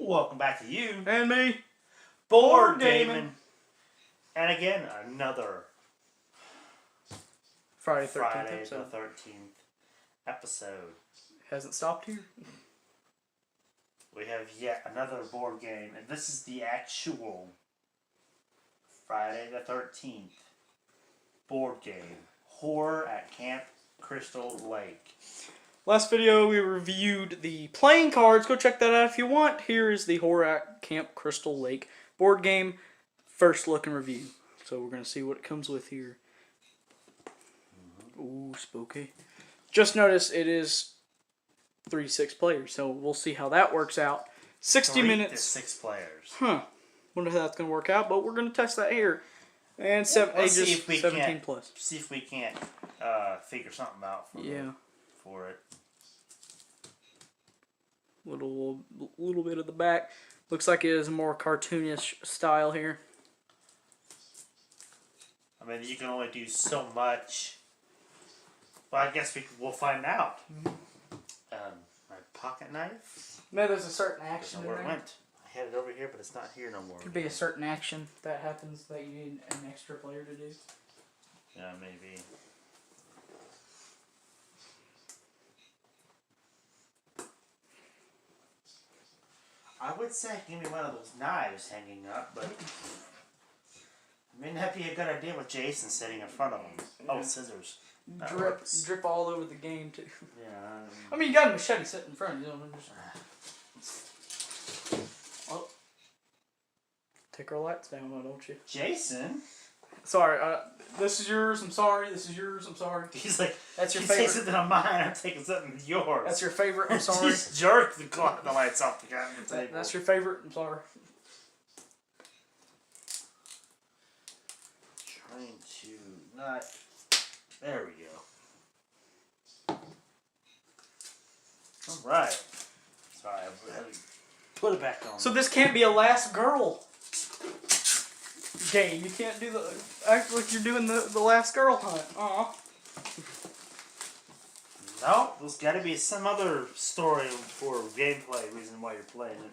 Welcome back to you And me. Board Gaming. And again, another Friday the 13th episode. Hasn't stopped here. We have yet another board game, and this is the actual Friday the 13th board game. Horror at Camp Crystal Lake. Last video we reviewed the playing cards. Go check that out if you want. Here is the Horror at Camp Crystal Lake board game. First look and review. So we're going to see what it comes with here. Ooh, spooky. Just notice it is 3 to 6 players. So we'll see how that works out. 60 minutes. 6 players. Wonder how that's going to work out, but we're going to test that here. And ages 17 plus. See if we can't figure something out for it. Little bit of the back. Looks like it is a more cartoonish style here. I mean, you can only do so much. Well, I guess we'll find out. My pocket knife. Maybe there's a certain action in where there. it went. I had it over here, but it's not here no more. Could be a certain action that happens that you need an extra player to do. Yeah, maybe. I would say give me one of those knives hanging up, but it may not be a good idea with Jason sitting in front of him. Oh, scissors. Drip all over the game too. Yeah. I mean, you got a machete sitting in front of you. Oh. Take our lights down, don't you? Jason? Sorry, this is yours, I'm sorry. This is yours, I'm sorry. He's like, that's your you favorite. take something of mine, I'm taking something of yours. That's your favorite, I'm sorry. Just jerk the lights off the table. That's your favorite, I'm sorry. Trying to not... There we go. Alright. Sorry, I had to put it back on. So this can't be a last girl game. You can't do act like you're doing the last girl hunt. No, there's got to be some other story for gameplay reason why you're playing it.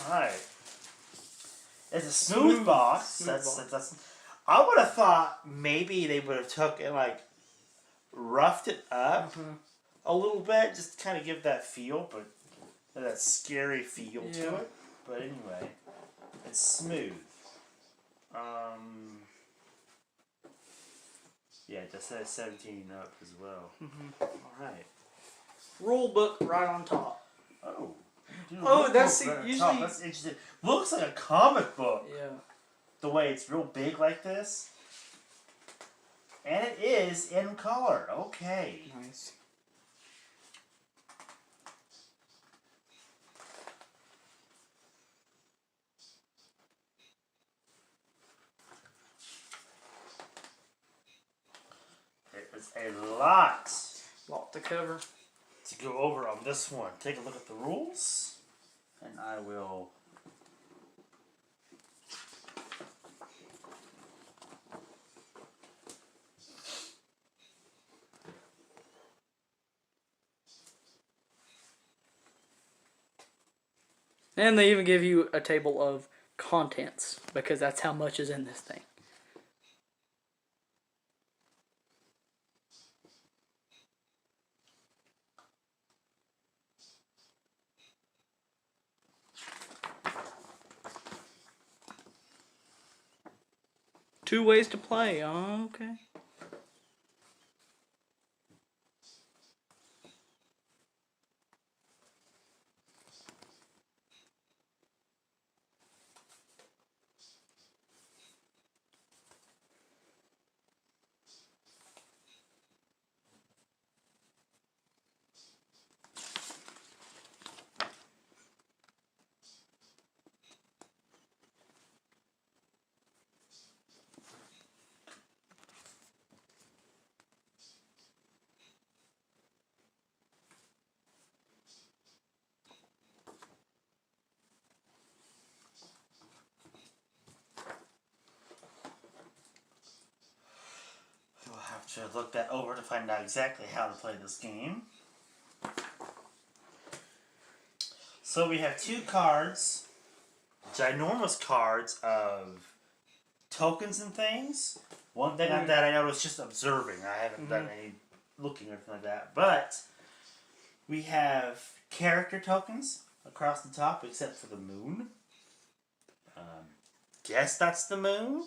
Alright. It's a smooth box. That's. I would have thought maybe they would have took and like roughed it up a little bit, just to kind of give that feel, but that scary feel to it. But anyway, it's smooth. Yeah, it just says 17 up as well. Alright. Rule book right on top. Oh, that's usually... That's interesting. Looks like a comic book. Yeah. The way it's real big like this. And it is in color. Okay. Nice. There's a lot to cover. To go over on this one. Take a look at the rules. And I will... And they even give you a table of contents, because that's how much is in this thing. Two ways to play. Oh, okay. Should have looked that over to find out exactly how to play this game. So we have 2 cards, ginormous cards of tokens and things. One thing that I noticed just observing. I haven't done any looking or anything like that. But we have character tokens across the top, except for the moon. Guess that's the moon.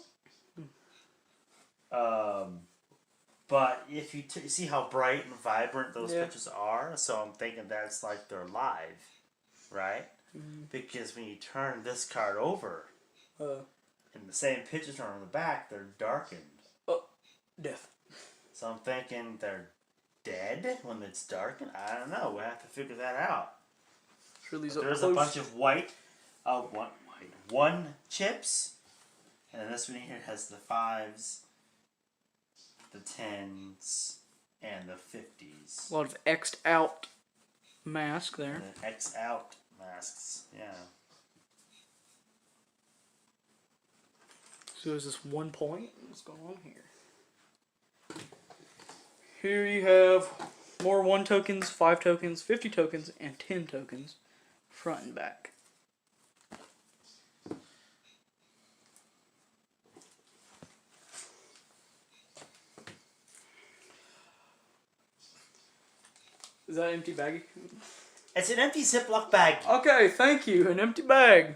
But if you see how bright and vibrant those pictures are, so I'm thinking that's like they're live, right? Because when you turn this card over, and the same pictures are on the back, they're darkened. Death. So I'm thinking they're dead when it's darkened. I don't know. We'll have to figure that out. There's a bunch of one chips, and this one here has the 5s, the 10s, and the 50s. A lot of X'd out mask there. And then X out masks, yeah. So is this 1 point? What's going on here? Here you have more 1 tokens, 5 tokens, 50 tokens, and 10 tokens, front and back. Is that an empty baggie? It's an empty Ziploc bag. Okay, thank you. An empty bag.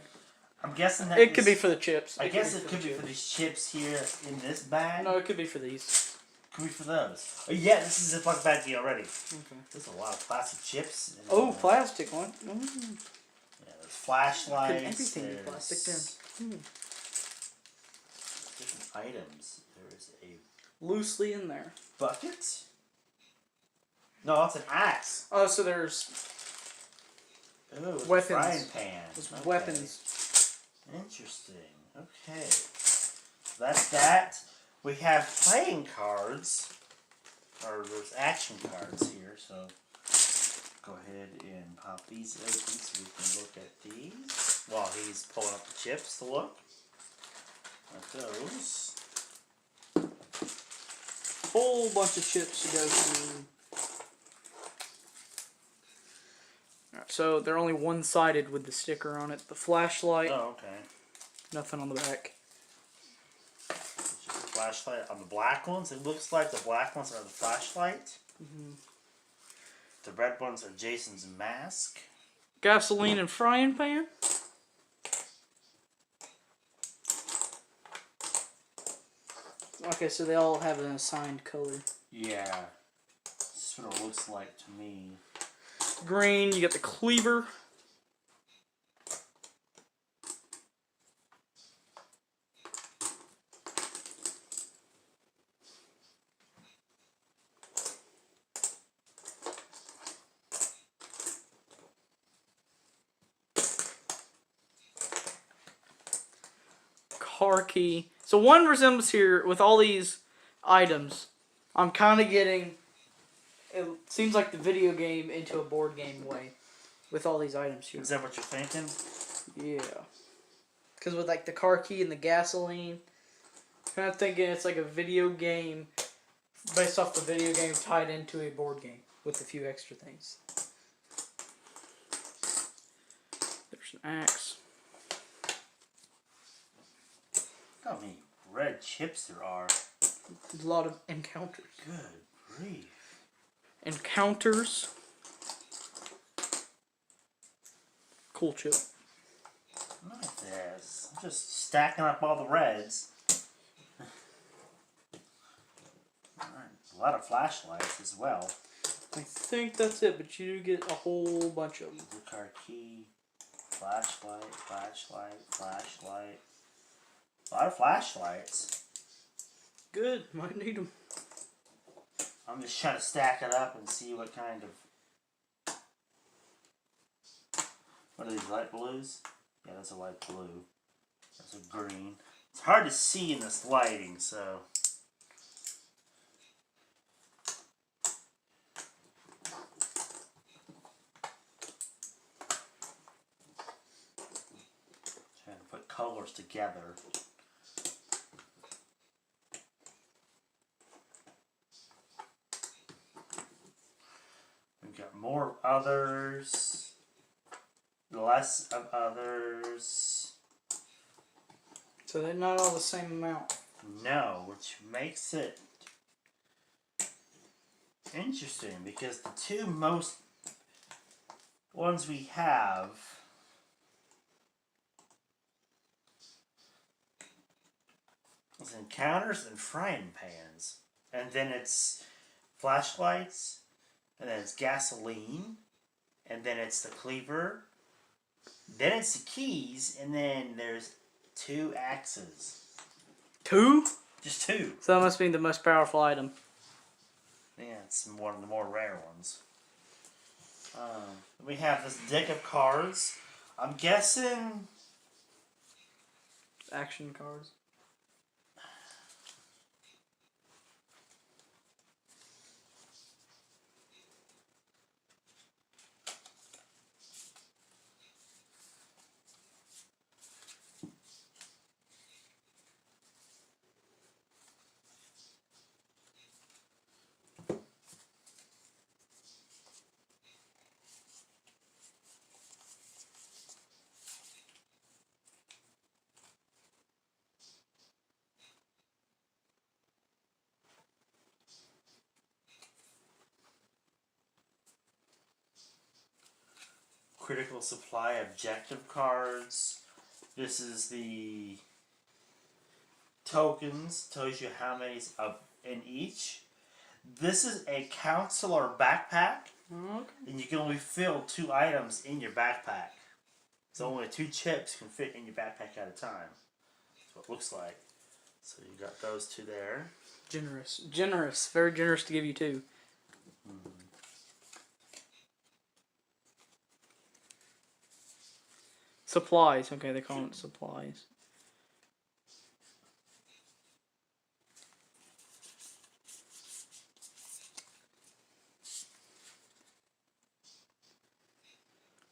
I'm guessing that it could be for the chips. I guess it could be for these chips here in this bag. No, it could be for these. Could be for those. Oh yeah, this is a Ziploc baggie already. Okay. There's a lot of plastic chips. Plastic one. Yeah, there's flashlights. Could everything be plastic then? Different items. There is a loosely in there. bucket. No, that's an axe. Oh, so there's weapons. Frying pan. There's weapons. Interesting. Okay. That's that. We have playing cards. Or there's action cards here, so go ahead and pop these open so we can look at these while he's pulling up the chips to look at those. Whole bunch of chips to go through. Alright, so they're only one-sided with the sticker on it. The flashlight. Oh, okay. Nothing on the back. It's just a flashlight on the black ones. It looks like the black ones are the flashlight. The red ones are Jason's mask. Gasoline and frying pan. Okay, so they all have an assigned color. Yeah. That's what it looks like to me. Green, you got the cleaver. Car key. So one resembles here with all these items. I'm kind of getting, it seems like the video game into a board game way with all these items here. Is that what you're thinking? Yeah. Because with like the car key and the gasoline, kind of thinking it's like a video game based off the video game tied into a board game with a few extra things. There's an axe. How many red chips there are. A lot of encounters. Good grief. Encounters. Cool chip. Look at this. I'm just stacking up all the reds. Alright, a lot of flashlights as well. I think that's it, but you do get a whole bunch of them. The car key, flashlight, flashlight, flashlight. A lot of flashlights. Good, might need them. I'm just trying to stack it up and see what kind of... What are these, light blues? Yeah, that's a light blue. That's a green. It's hard to see in this lighting, so... Trying to put colors together. We've got more others. less of others. So they're not all the same amount. No, which makes it interesting because the two most ones we have is encounters and frying pans. And then it's flashlights, and then it's gasoline, and then it's the cleaver, then it's the keys, and then there's 2 axes. 2? Just 2. So that must be the most powerful item. Yeah, it's one of the more rare ones. We have this deck of cards. I'm guessing Action cards. critical supply objective cards. This is the tokens. Tells you how many's up in each. This is a counselor backpack. Okay. And you can only fill 2 items in your backpack. So only 2 chips can fit in your backpack at a time. That's what it looks like. So you got those 2 there. Generous. Generous. Very generous to give you 2. Mm-hmm. Supplies. Okay, they call it supplies.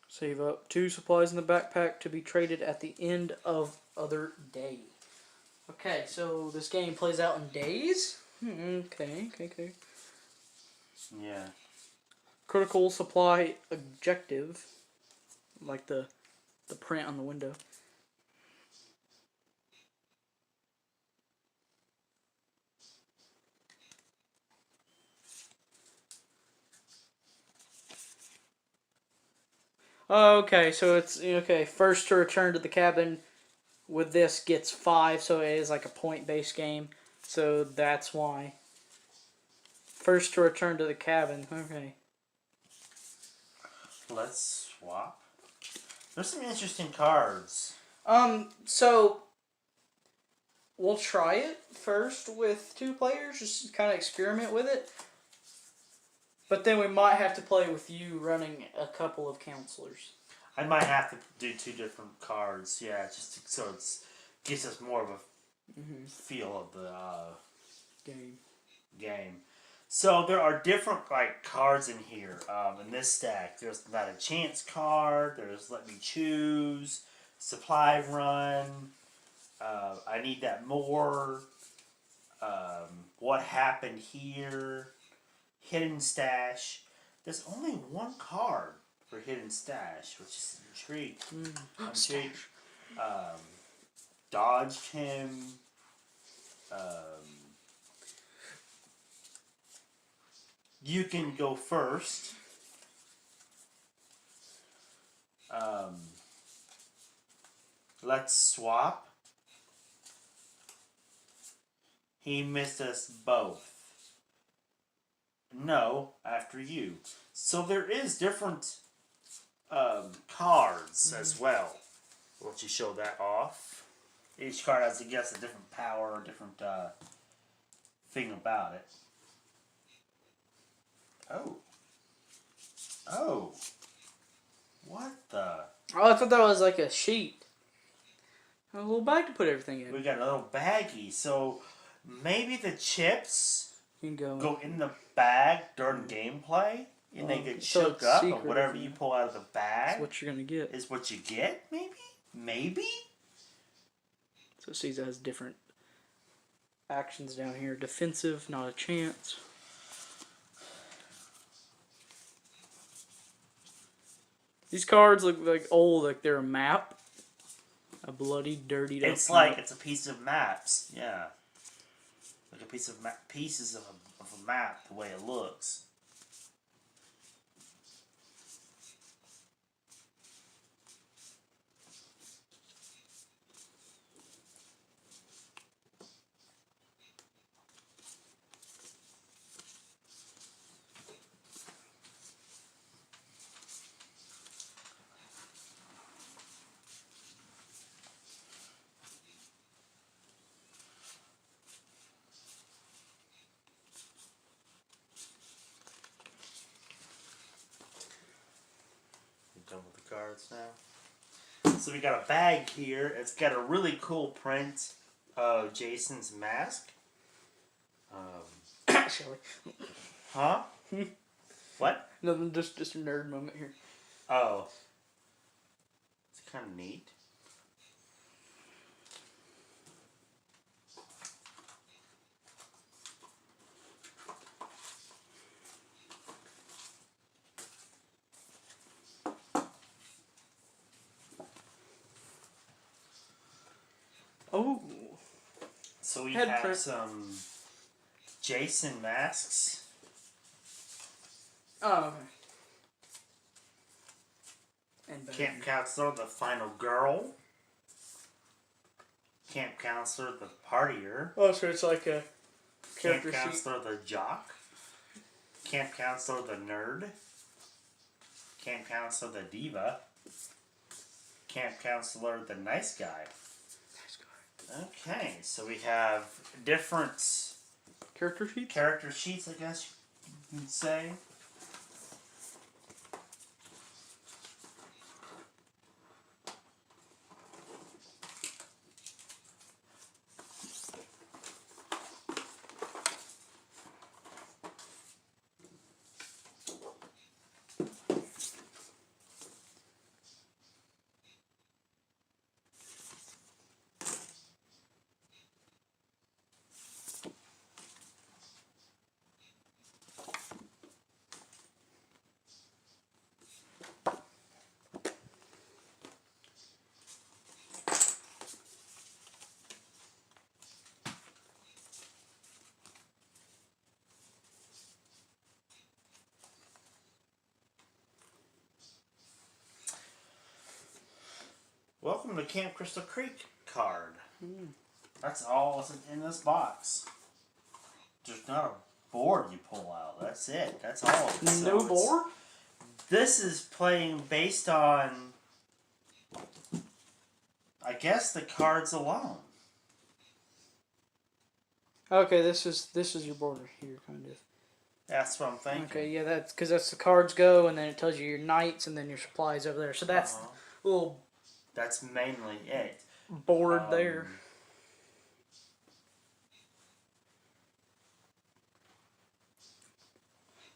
Save up 2 supplies in the backpack to be traded at the end of other day. Okay, so this game plays out in days? Okay. Yeah. Critical supply objective. Like the print on the window. Okay, so it's okay. First to return to the cabin with this gets 5, so it is like a point-based game. So that's why. First to return to the cabin. Okay. Let's swap. There's some interesting cards. So we'll try it first with 2 players, just kind of experiment with it. But then we might have to play with you running a couple of counselors. I might have to do 2 different cards, yeah, just so it's gives us more of a feel of the game. So there are different cards in here. In this stack, there's not a chance card. There's let me choose, supply run. I need that more. What happened here? Hidden stash. There's only 1 card for hidden stash, which is intriguing. Dodged him. You can go first. Let's swap. He missed us both. No, after you. So there is different cards as well. I'll let you show that off. Each card has, I guess, a different power, a different thing about it. Oh. What the? Oh, I thought that was like a sheet. A little bag to put everything in. We got a little baggie. So maybe the chips You can go in the bag during gameplay, and they get shook up, and whatever you pull out of the bag that's what you're gonna get. is what you get. Maybe. So Caesar has different actions down here. Defensive, not a chance. These cards look like old, like they're a map. A bloody, dirtied up It's like map. it's a piece of maps. Yeah, like a piece of pieces of a map. The way it looks. Done with the cards now. So we got a bag here. It's got a really cool print of Jason's mask. Actually. Huh? What? Nothing, just a nerd moment here. Oh. It's kind of neat. Oh. So we Head have print. some Jason masks. Oh, okay. And Camp Counselor, the Final Girl. Camp Counselor, the Partier. Oh, so it's like a Camp character sheet. Counselor, the Jock. Camp Counselor, the Nerd. Camp Counselor, the Diva. Camp Counselor, the Nice Guy. Okay, so we have different Character sheets? character sheets, I guess you could say. Welcome to Camp Crystal Creek card. That's all that's in this box. There's not a board you pull out. That's it. That's all. So No board? This is playing based on, I guess, the cards alone. Okay, this is your border here, kind of. That's what I'm thinking. Okay, yeah, that's because that's the cards go, and then it tells you your knights, and then your supplies over there. So that's a little That's mainly it. board there.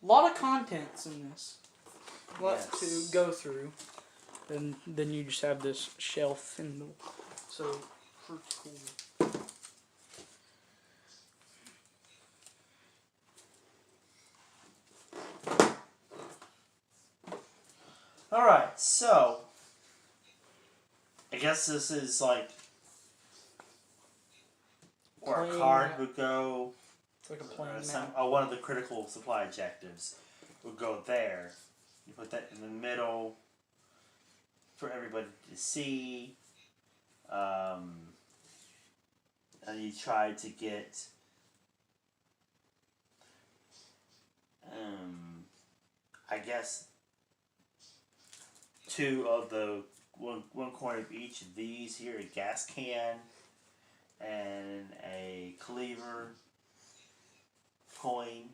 A lot of contents in this. A lot to go through. And then you just have this shelf in the so pretty cool. Alright, so I guess this is like where a card would go. It's like a plain map. One of the critical supply objectives would go there. You put that in the middle for everybody to see. And you try to get I guess two of the one coin of each of these here, a gas can and a cleaver coin.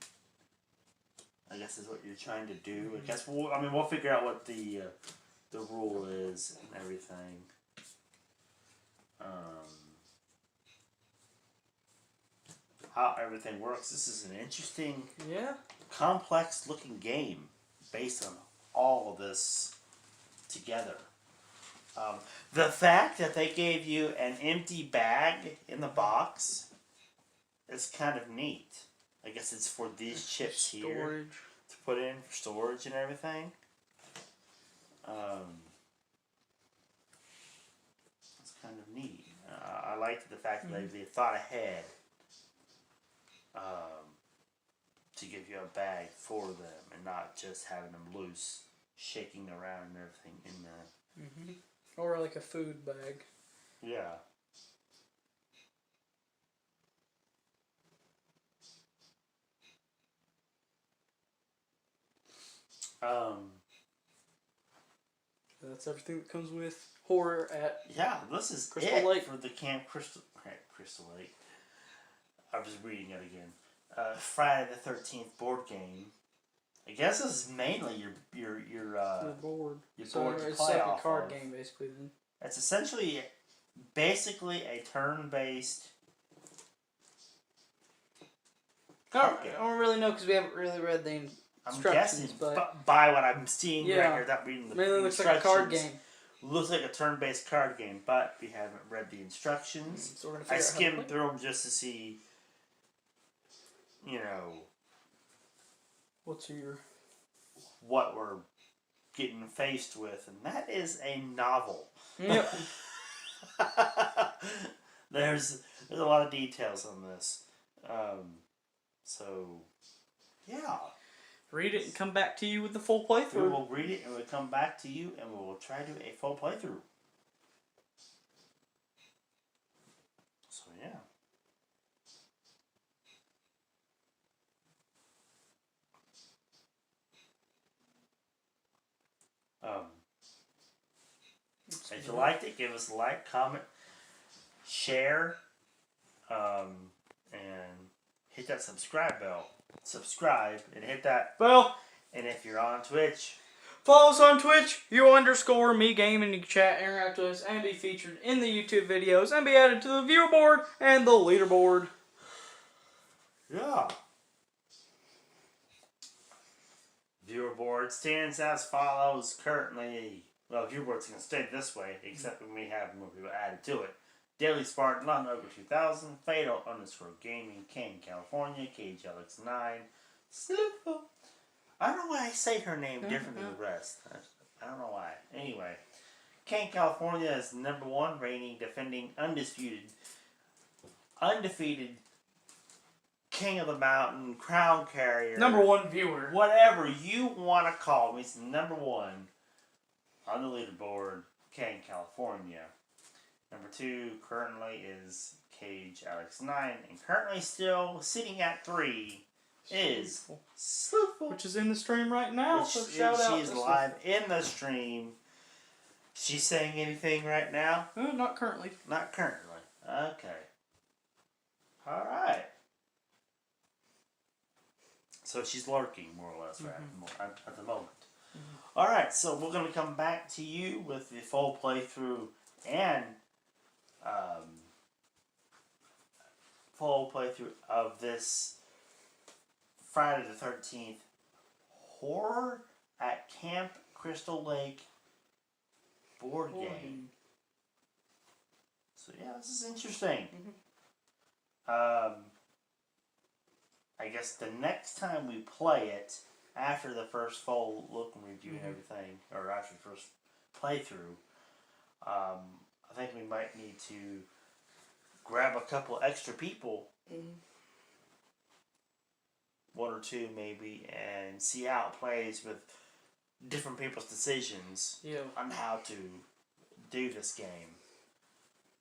I guess is what you're trying to do. I guess we'll figure out what the rule is and everything. How everything works. This is an interesting, complex looking game based on all of this together. The fact that they gave you an empty bag in the box is kind of neat. I guess it's for these chips here to put in for storage and everything. liked the fact that they thought ahead to give you a bag for them and not just having them loose, shaking around and everything in the... Or like a food bag. Yeah. That's everything that comes with horror at this is Crystal Lake. for the Camp Crystal Lake. I was reading it again. Friday the 13th board game. I guess this is mainly your board. Your So board to it's play like off a card of. game, basically. Then It's essentially, basically a turn-based. I don't really know because we haven't really read the I'm instructions. guessing But by what I'm seeing right Yeah. here, without reading the mainly looks like a instructions. card game. Looks like a turn-based card game, but we haven't read the instructions. So we're gonna I figure out how to skimmed play. through them just to see, What's your... what we're getting faced with, and that is a novel. Yep. There's a lot of details on this. So, yeah. Read it and come back to you with the full We playthrough. will read it and we'll come back to you and we will try to do a full playthrough. So, yeah. If you liked it, give us a like, comment, share, and hit that subscribe bell. Subscribe and hit that. Well, And if you're on Twitch, follow us on Twitch, U_me gaming. You can chat, interact with us, and be featured in the YouTube videos, and be added to the viewer board and the leaderboard. yeah. Viewer board stands as follows currently. Well, viewer board's going to stay this way, except when we have more people added to it. Daily Spartan, London Ogre 2000, Fatal_Gaming, Kane, California, KGLX9, Slipful. I don't know why I say her name different than the rest. I don't know why. Anyway, Kane, California is #1 reigning, defending, undefeated King of the Mountain, Crown Carrier. #1 viewer. Whatever you want to call me, it's #1 on the leaderboard, Kane, California. #2 currently is Cage Alex 9, and currently still sitting at 3 is Slooful. Which is in the stream right now. So shout out. She's live in the stream. She's saying anything right now? Not currently. Not currently. Okay. Alright. So she's lurking, more or less, right? At the moment. Alright, so we're going to come back to you with the full playthrough and full playthrough of this Friday the 13th Horror at Camp Crystal Lake board game. So yeah, this is interesting. I guess the next time we play it, after the first full look and review and everything, or after the first playthrough, I think we might need to grab a couple extra people, one or two maybe, and see how it plays with different people's decisions on how to do this game.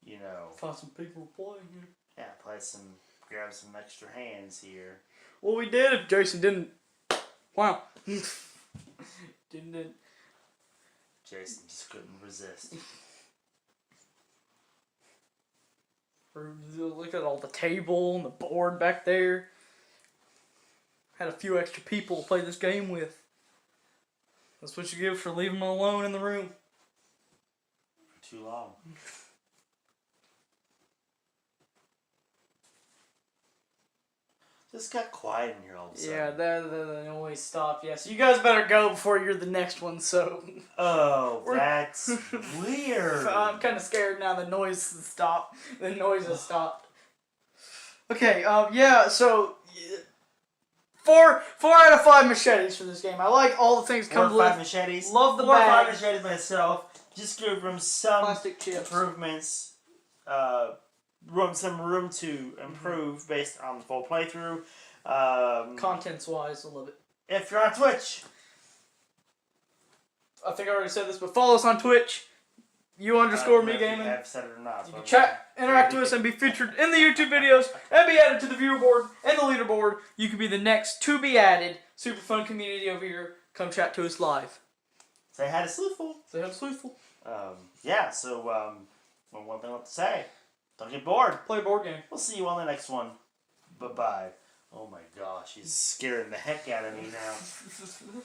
You know, Find some people playing. yeah, grab some extra hands here. Well, we did if Jason didn't. Wow. didn't. Jason just couldn't resist. Look at all the table and the board back there. Had a few extra people to play this game with. That's what you give for leaving them alone in the room. For too long. Just got quiet in here all of a sudden. Yeah, the noise stopped. Yeah, so you guys better go before you're the next one. So. Oh, that's weird. I'm kind of scared now. The noise has stopped. The noise has stopped. Okay. Yeah. So. 4 out of 5 machetes for this game. I like all the things come 4 or 5 with. machetes. Love the 4 or 5 bag. machetes myself. Just give them some Plastic chips. improvements. some room to improve based on the full playthrough. Contents wise, I love it. If you're on Twitch, I think I already said this, but follow us on Twitch. U_me gaming. I've said it or not. You can chat, interact with us, and be featured in the YouTube videos, and be added to the viewer board and the leaderboard. You could be the next to be added. Super fun community over here. Come chat to us live. Say hi to Sleuthful. Say hi to Sleuthful. Yeah, so, one thing left to say. Don't get bored. Play a board game. We'll see you on the next one. Bye-bye. Oh my gosh, he's scaring the heck out of me now.